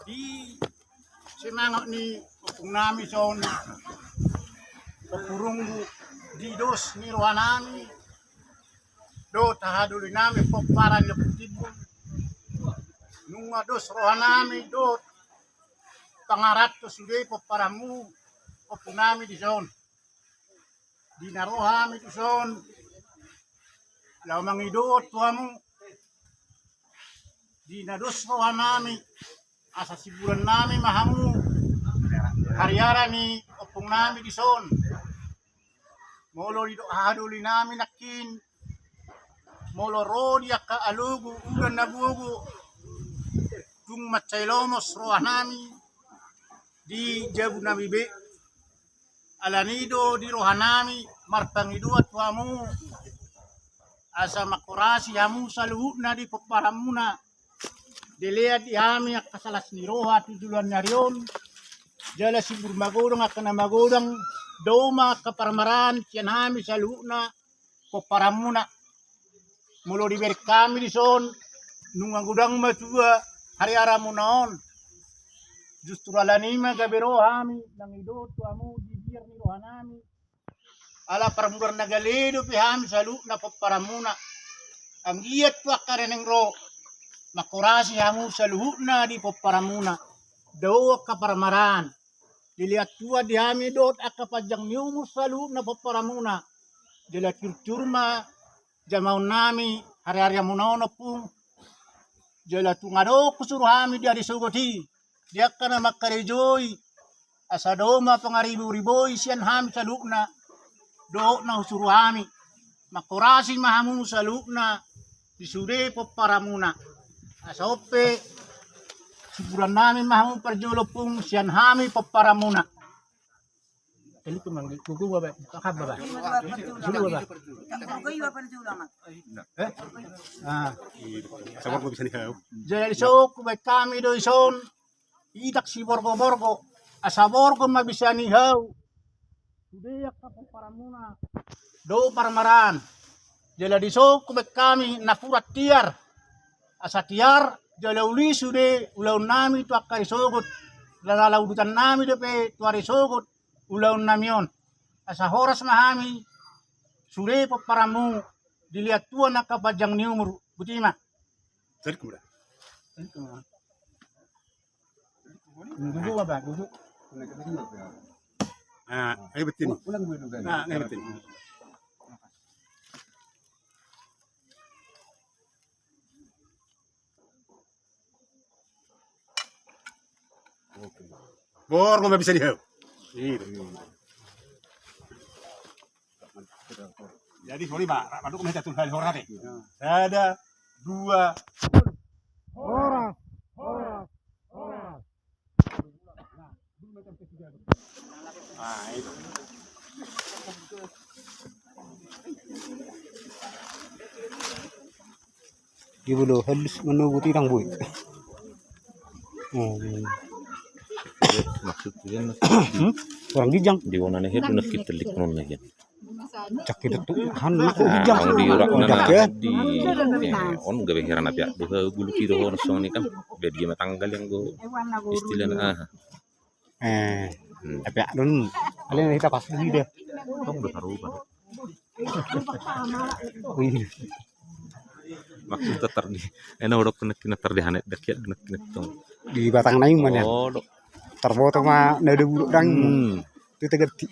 Di semangat ni upung nami son pepurung di dos ni rohanami do tahaduli nami poparan yo putibu nunga dos rohanami do pangarat to sude poparamu upung nami di son di narohami di son law mangidot tuamu di nados rohanami asa siburan nami mahamu hariara ni opong nami di son molo di haduli nami nakin molo rodi ka alugu udan nabugu tung macailomos roah nami di jabu nami be alanido di rohanami marpangiduat tuamu asa makurasi hamu saluhuna di peparamuna dilihat yami kasalas ni roha tujuan nyarion jala sibur magodong akan magodong doma kaparamaran kian hami saluna peparamuna mulo diberi kami di son nungang gudang matua hari aramunaon justru alanima gabero hami nang ido tuamu di biar ni rohanami ala paramugar nagalido pi hami saluna peparamuna ang giat pa kareneng ro makurasi hamu saluhuna di peparamuna do kaparamaran dilihat tua di hami dot akapajang nyumu saluhuna peparamuna dilihat curma jamaun nami hari-hari munaono pun jala tungado kusuruh hami dia disugoti dia kana makarejoi asadoma pangaribu-riboi sian hami saluhuna do na usuruh hami makurasi mahamu saluhuna disude peparamuna asope siburan nami mahamu perjolo pung sian hami peparamuna ini kumang kuku baba kakak baba dulu baba sabar ko bisa dihaw jadi sok baik kami do ison idak si borgo asaborgo mabisa nihaw sudah ka peparamuna do parmaran jadi sok baik kami nakurat tiar asa tiar jala uli sude ulaun nami tu akari sogot lala udutan nami depe tuari sogot ulaun namion asa horas mahami sude poparamu dilihat tua nakapajang ni umur butima jadi kumura gugu apa gugu ayo betin ayo betin bor kok bisa dihaw jadi sorry pak maduk meh tatul hal horate ada dua horas itu Ibu halus menunggu tirang boy. maksudnya Orang dijang. di mana nih itu nak kita telik non lagi Cak itu anak dijang. ang di urak Oh, na jak ya. di on gawe heran apya doha gulu kiro hon song ni kan bedi matanggal yang go istilahnya Tapi adun, kalian kita pas lagi deh. kamu udah haru Wih, maksud tetar di enak udah kena terdi hanet dekiat kena tong di batang naing mana? oh dok Terfoto mah nada buluk dang. Itu tegerti.